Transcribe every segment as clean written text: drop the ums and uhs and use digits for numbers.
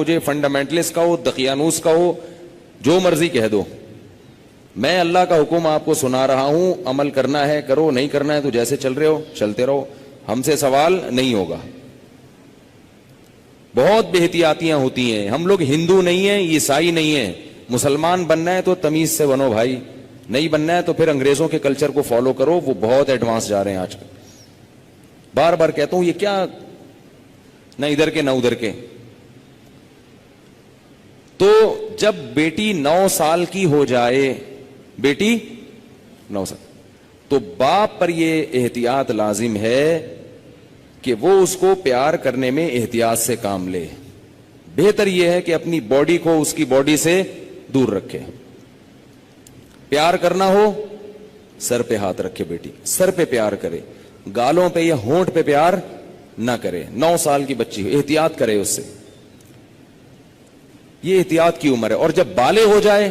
مجھے فنڈامنٹلسٹ کہو، دقیانوس کہو، جو مرضی کہہ دو، میں اللہ کا حکم آپ کو سنا رہا ہوں، عمل کرنا ہے کرو، نہیں کرنا ہے تو جیسے چل رہے ہو چلتے رہو، ہم سے سوال نہیں ہوگا۔ بہت بے احتیاطیاں ہوتی ہیں، ہم لوگ ہندو نہیں ہیں، عیسائی نہیں ہیں، مسلمان بننا ہے تو تمیز سے بنو بھائی، نہیں بننا ہے تو پھر انگریزوں کے کلچر کو فالو کرو، وہ بہت ایڈوانس جا رہے ہیں آج کل۔ بار بار کہتا ہوں یہ کیا، نہ ادھر کے نہ ادھر کے۔ تو جب بیٹی 9 سال کی ہو جائے، بیٹی 9 سال، تو باپ پر یہ احتیاط لازم ہے کہ وہ اس کو پیار کرنے میں احتیاط سے کام لے۔ بہتر یہ ہے کہ اپنی باڈی کو اس کی باڈی سے دور رکھے۔ پیار کرنا ہو سر پہ ہاتھ رکھے، بیٹی سر پہ پیار کرے، گالوں پہ یا ہونٹ پہ پیار نہ کرے۔ 9 سال کی بچی احتیاط کرے اس سے، یہ احتیاط کی عمر ہے۔ اور جب بالغ ہو جائے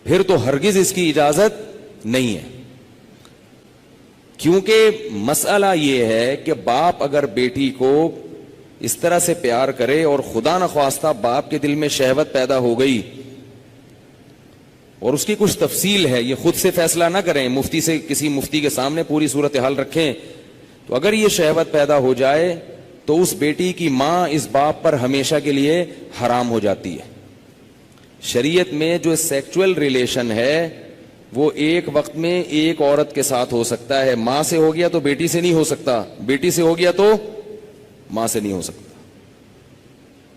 پھر تو ہرگز اس کی اجازت نہیں ہے، کیونکہ مسئلہ یہ ہے کہ باپ اگر بیٹی کو اس طرح سے پیار کرے اور خدا نخواستہ باپ کے دل میں شہوت پیدا ہو گئی، اور اس کی کچھ تفصیل ہے، یہ خود سے فیصلہ نہ کریں، مفتی سے، کسی مفتی کے سامنے پوری صورتحال رکھیں، تو اگر یہ شہوت پیدا ہو جائے تو اس بیٹی کی ماں اس باپ پر ہمیشہ کے لیے حرام ہو جاتی ہے۔ شریعت میں جو سیکچول ریلیشن ہے وہ ایک وقت میں ایک عورت کے ساتھ ہو سکتا ہے، ماں سے ہو گیا تو بیٹی سے نہیں ہو سکتا، بیٹی سے ہو گیا تو ماں سے نہیں ہو سکتا۔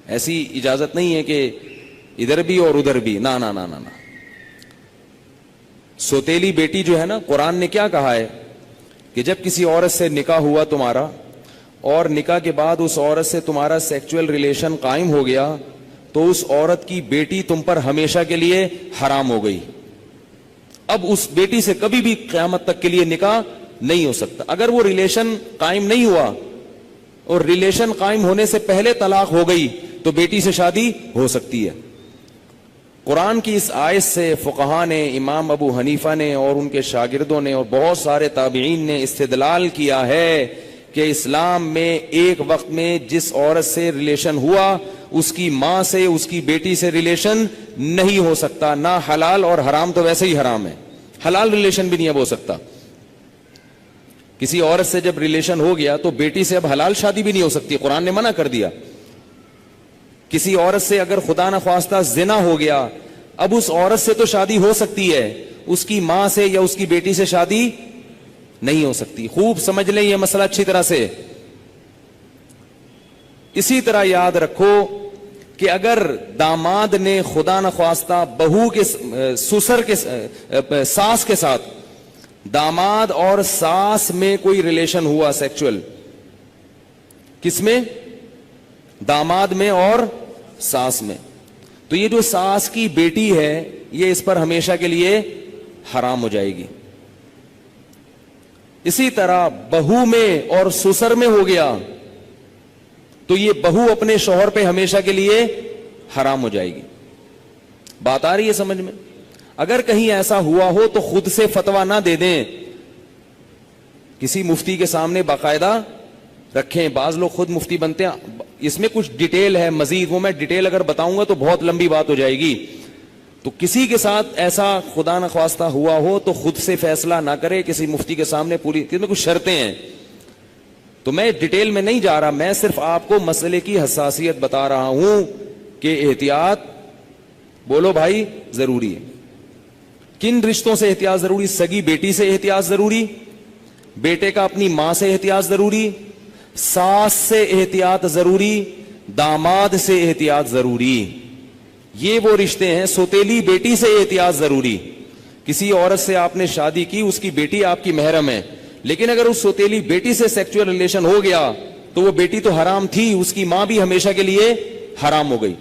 ایسی اجازت نہیں ہے کہ ادھر بھی اور ادھر بھی، نہ نہ نہ نہ۔ سوتیلی بیٹی جو ہے نا، قرآن نے کیا کہا ہے کہ جب کسی عورت سے نکاح ہوا تمہارا اور نکاح کے بعد اس عورت سے تمہارا سیکچول ریلیشن قائم ہو گیا تو اس عورت کی بیٹی تم پر ہمیشہ کے لیے حرام ہو گئی۔ اب اس بیٹی سے کبھی بھی قیامت تک کے لیے نکاح نہیں ہو سکتا۔ اگر وہ ریلیشن قائم نہیں ہوا اور ریلیشن قائم ہونے سے پہلے طلاق ہو گئی تو بیٹی سے شادی ہو سکتی ہے۔ قرآن کی اس آیت سے فقہاء نے، امام ابو حنیفہ نے اور ان کے شاگردوں نے اور بہت سارے تابعین نے استدلال کیا ہے کہ اسلام میں ایک وقت میں جس عورت سے ریلیشن ہوا اس کی ماں سے، اس کی بیٹی سے ریلیشن نہیں ہو سکتا، نہ حلال، اور حرام تو ویسے ہی حرام ہے، حلال ریلیشن بھی نہیں اب ہو سکتا۔ کسی عورت سے جب ریلیشن ہو گیا تو بیٹی سے اب حلال شادی بھی نہیں ہو سکتی، قرآن نے منع کر دیا۔ کسی عورت سے اگر خدا نخواستہ زنا ہو گیا، اب اس عورت سے تو شادی ہو سکتی ہے، اس کی ماں سے یا اس کی بیٹی سے شادی نہیں ہو سکتی۔ خوب سمجھ لیں یہ مسئلہ اچھی طرح سے۔ اسی طرح یاد رکھو کہ اگر داماد نے خدا نخواستہ بہو کے سسر کے ساس کے ساتھ، داماد اور ساس میں کوئی ریلیشن ہوا سیکچول، کس میں؟ داماد میں اور ساس میں، تو یہ جو ساس کی بیٹی ہے یہ اس پر ہمیشہ کے لیے حرام ہو جائے گی۔ اسی طرح بہو میں اور سسر میں ہو گیا تو یہ بہو اپنے شوہر پہ ہمیشہ کے لیے حرام ہو جائے گی۔ بات آ رہی ہے سمجھ میں؟ اگر کہیں ایسا ہوا ہو تو خود سے فتویٰ نہ دے دیں، کسی مفتی کے سامنے باقاعدہ رکھیں۔ بعض لوگ خود مفتی بنتے ہیں، اس میں کچھ ڈیٹیل ہے مزید، وہ میں ڈیٹیل اگر بتاؤں گا تو بہت لمبی بات ہو جائے گی۔ تو کسی کے ساتھ ایسا خدا نخواستہ ہوا ہو تو خود سے فیصلہ نہ کرے، کسی مفتی کے سامنے پوری، اس میں کچھ شرطیں ہیں، تو میں ڈیٹیل میں نہیں جا رہا، میں صرف آپ کو مسئلے کی حساسیت بتا رہا ہوں کہ احتیاط، بولو بھائی، ضروری ہے۔ کن رشتوں سے احتیاط ضروری؟ سگی بیٹی سے احتیاط ضروری، بیٹے کا اپنی ماں سے احتیاط ضروری، ساس سے احتیاط ضروری، داماد سے احتیاط ضروری۔ یہ وہ رشتے ہیں۔ سوتیلی بیٹی سے احتیاط ضروری، کسی عورت سے آپ نے شادی کی، اس کی بیٹی آپ کی محرم ہے، لیکن اگر اس سوتیلی بیٹی سے سیکچول ریلیشن ہو گیا تو وہ بیٹی تو حرام تھی، اس کی ماں بھی ہمیشہ کے لیے حرام ہو گئی۔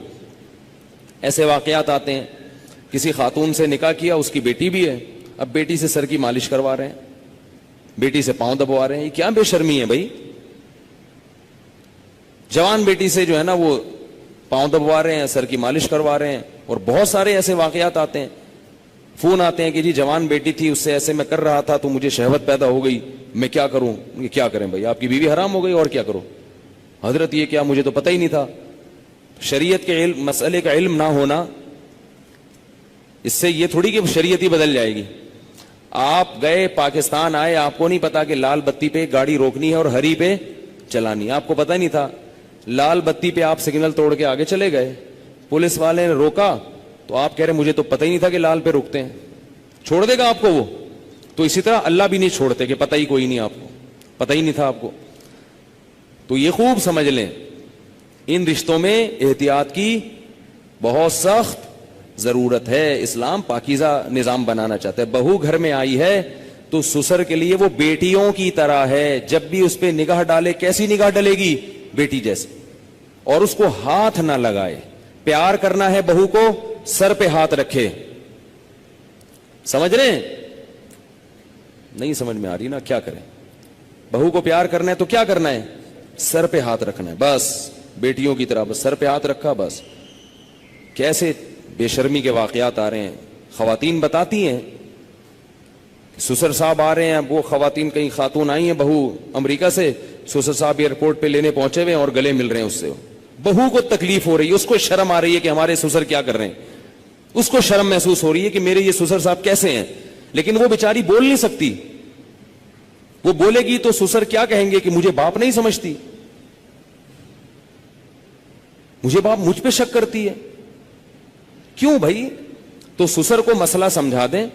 ایسے واقعات آتے ہیں، کسی خاتون سے نکاح کیا، اس کی بیٹی بھی ہے، اب بیٹی سے سر کی مالش کروا رہے ہیں، بیٹی سے پاؤں دبوا رہے ہیں، یہ کیا بے شرمی ہے بھائی؟ جوان بیٹی سے جو ہے نا وہ پاؤں دبوا رہے ہیں، سر کی مالش کروا رہے ہیں، اور بہت سارے ایسے واقعات آتے ہیں، فون آتے ہیں کہ جی جوان بیٹی تھی، اس سے ایسے میں کر رہا تھا تو مجھے شہوت پیدا ہو گئی، میں کیا کروں؟ یہ کیا کریں بھائی، آپ کی بیوی حرام ہو گئی اور کیا کرو؟ حضرت یہ کیا، مجھے تو پتہ ہی نہیں تھا۔ شریعت کے علم مسئلے کا علم نہ ہونا اس سے یہ تھوڑی کہ شریعت ہی بدل جائے گی. آپ گئے پاکستان آئے, آپ کو نہیں پتا کہ لال بتی پہ گاڑی روکنی ہے اور ہری پہ چلانی ہے, آپ کو پتا نہیں تھا. لال بتی پہ آپ سگنل توڑ کے آگے چلے گئے, پولیس والے نے روکا تو آپ کہہ رہے مجھے تو پتہ ہی نہیں تھا کہ لال پہ رکتے ہیں. چھوڑ دے گا آپ کو وہ؟ تو اسی طرح اللہ بھی نہیں چھوڑتے کہ پتہ ہی کوئی نہیں, آپ کو پتہ ہی نہیں تھا آپ کو. تو یہ خوب سمجھ لیں, ان رشتوں میں احتیاط کی بہت سخت ضرورت ہے. اسلام پاکیزہ نظام بنانا چاہتا ہے. بہو گھر میں آئی ہے تو سسر کے لیے وہ بیٹیوں کی طرح ہے. جب بھی اس پہ نگاہ ڈالے, کیسی نگاہ ڈلے گی؟ بیٹی جیسے. اور اس کو ہاتھ نہ لگائے. پیار کرنا ہے بہو کو, سر پہ ہاتھ رکھے. سمجھ رہے ہیں؟ نہیں سمجھ میں آ رہی نا, کیا کریں؟ بہو کو پیار کرنا ہے تو کیا کرنا ہے؟ سر پہ ہاتھ رکھنا ہے بس. بیٹیوں کی طرح بس سر پہ ہاتھ رکھا بس. کیسے بے شرمی کے واقعات آ رہے ہیں. خواتین بتاتی ہیں, سسر صاحب آ رہے ہیں, وہ خواتین کہیں خاتون آئی ہیں بہو امریکہ سے, سسر صاحب ایئرپورٹ پہ لینے پہنچے ہوئے اور گلے مل رہے ہیں اس سے. بہو کو تکلیف ہو رہی ہے, اس کو شرم آ رہی ہے کہ ہمارے سسر کیا کر رہے ہیں. اس کو شرم محسوس ہو رہی ہے کہ میرے یہ سسر صاحب کیسے ہیں. لیکن وہ بیچاری بول نہیں سکتی. وہ بولے گی تو سسر کیا کہیں گے کہ مجھے باپ نہیں سمجھتی, مجھے باپ مجھ پہ شک کرتی ہے. کیوں بھائی؟ تو سسر کو مسئلہ سمجھا دیں.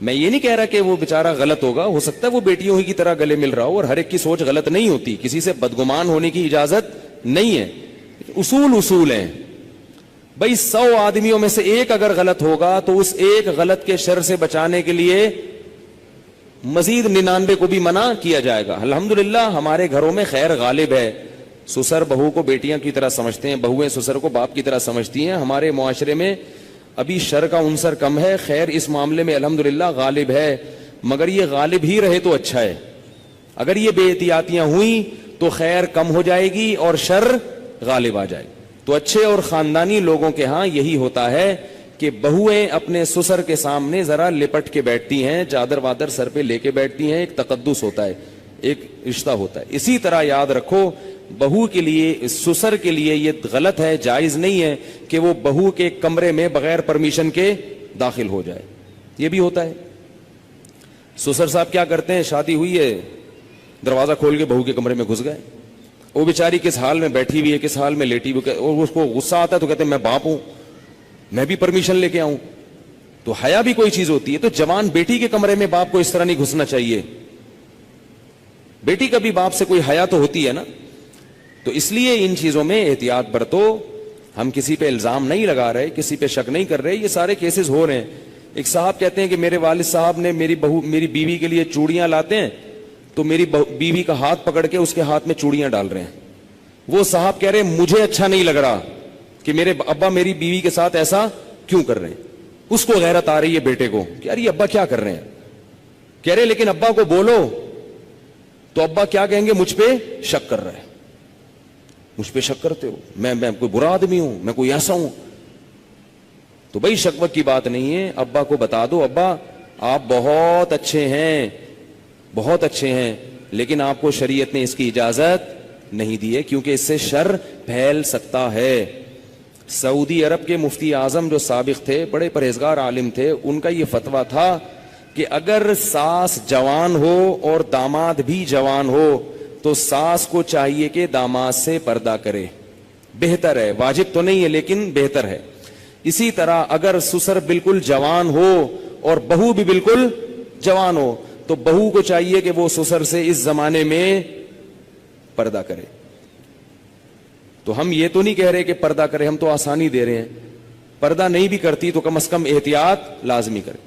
میں یہ نہیں کہہ رہا کہ وہ بیچارہ غلط ہوگا, ہو سکتا ہے وہ بیٹیوں ہی کی طرح گلے مل رہا ہو, اور ہر ایک کی سوچ غلط نہیں ہوتی, کسی سے بدگمان ہونے کی اجازت نہیں ہے. اصول ہیں بھائی. 100 آدمیوں میں سے ایک اگر غلط ہوگا تو اس ایک غلط کے شر سے بچانے کے لیے مزید 99 کو بھی منع کیا جائے گا. الحمدللہ ہمارے گھروں میں خیر غالب ہے. سسر بہو کو بیٹیاں کی طرح سمجھتے ہیں, بہویں سسر کو باپ کی طرح سمجھتی ہیں. ہمارے معاشرے میں ابھی شر کا عنصر کم ہے, خیر اس معاملے میں الحمدللہ غالب ہے. مگر یہ غالب ہی رہے تو اچھا ہے. اگر یہ بے احتیاطیاں ہوئیں تو خیر کم ہو جائے گی اور شر غالب آ جائے. تو اچھے اور خاندانی لوگوں کے ہاں یہی ہوتا ہے کہ بہویں اپنے سسر کے سامنے ذرا لپٹ کے بیٹھتی ہیں, چادر وادر سر پہ لے کے بیٹھتی ہیں. ایک تقدس ہوتا ہے, ایک رشتہ ہوتا ہے. اسی طرح یاد رکھو, بہو کے لیے, سسر کے لیے یہ غلط ہے, جائز نہیں ہے کہ وہ بہو کے کمرے میں بغیر پرمیشن کے داخل ہو جائے. یہ بھی ہوتا ہے. سسر صاحب کیا کرتے ہیں, شادی ہوئی ہے, دروازہ کھول کے بہو کے کمرے میں گھس گئے. وہ بیچاری کس حال میں بیٹھی ہوئی ہے, کس حال میں لیٹی ہوئی, اور اس کو غصہ آتا ہے تو کہتے ہیں میں باپ ہوں, میں بھی پرمیشن لے کے آؤں. تو حیا بھی کوئی چیز ہوتی ہے. تو جوان بیٹی کے کمرے میں باپ کو اس طرح نہیں گھسنا چاہیے. بیٹی کا بھی باپ سے کوئی حیا تو ہوتی ہے نا. تو اس لیے ان چیزوں میں احتیاط برتو. ہم کسی پہ الزام نہیں لگا رہے, کسی پہ شک نہیں کر رہے, یہ سارے کیسز ہو رہے ہیں. ایک صاحب کہتے ہیں کہ میرے والد صاحب نے میری بیوی کے لیے چوڑیاں لاتے ہیں تو میری بیوی کا ہاتھ پکڑ کے اس کے ہاتھ میں چوڑیاں ڈال رہے ہیں. وہ صاحب کہہ رہے ہیں مجھے اچھا نہیں لگ رہا کہ میرے ابا میری بیوی کے ساتھ ایسا کیوں کر رہے ہیں. اس کو غیرت آ رہی ہے بیٹے کو کہ یار یہ ابا کیا کر رہے ہیں. کہہ رہے لیکن ابا کو بولو تو ابا کیا کہیں گے, مجھ پہ شک کر رہے ہیں, مجھ پہ شک کرتے ہو, میں کوئی برا آدمی ہوں, میں کوئی ایسا ہوں. تو بھائی شک وک کی بات نہیں ہے. ابا کو بتا دو ابا آپ بہت اچھے ہیں, بہت اچھے ہیں, لیکن آپ کو شریعت نے اس کی اجازت نہیں دی ہے کیونکہ اس سے شر پھیل سکتا ہے. سعودی عرب کے مفتی اعظم جو سابق تھے, بڑے پرہیزگار عالم تھے, ان کا یہ فتویٰ تھا کہ اگر ساس جوان ہو اور داماد بھی جوان ہو تو ساس کو چاہیے کہ داماد سے پردہ کرے, بہتر ہے, واجب تو نہیں ہے لیکن بہتر ہے. اسی طرح اگر سسر بالکل جوان ہو اور بہو بھی بالکل جوان ہو تو بہو کو چاہیے کہ وہ سسر سے اس زمانے میں پردہ کرے. تو ہم یہ تو نہیں کہہ رہے کہ پردہ کرے, ہم تو آسانی دے رہے ہیں. پردہ نہیں بھی کرتی تو کم از کم احتیاط لازمی کرے.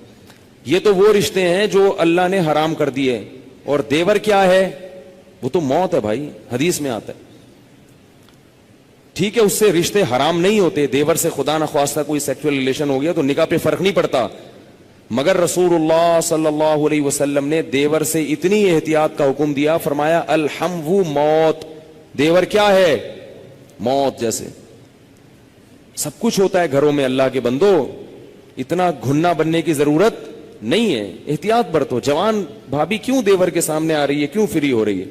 یہ تو وہ رشتے ہیں جو اللہ نے حرام کر دیے. اور دیور کیا ہے, وہ تو موت ہے بھائی, حدیث میں آتا ہے. ٹھیک ہے اس سے رشتے حرام نہیں ہوتے, دیور سے خدا نخواستہ کوئی سیکسول ریلیشن ہو گیا تو نکاح پہ فرق نہیں پڑتا, مگر رسول اللہ صلی اللہ علیہ وسلم نے دیور سے اتنی احتیاط کا حکم دیا, فرمایا الحمو موت, دیور کیا ہے, موت جیسے. سب کچھ ہوتا ہے گھروں میں اللہ کے بندو, اتنا گھننا بننے کی ضرورت نہیں ہے, احتیاط برتو. جوان بھابھی کیوں دیور کے سامنے آ رہی ہے, کیوں فری ہو رہی ہے؟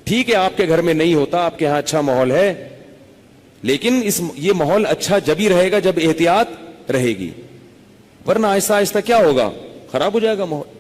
ٹھیک ہے آپ کے گھر میں نہیں ہوتا, آپ کے ہاں اچھا ماحول ہے, لیکن یہ ماحول اچھا جب ہی رہے گا جب احتیاط رہے گی, ورنہ آہستہ آہستہ کیا ہوگا, خراب ہو جائے گا ماحول.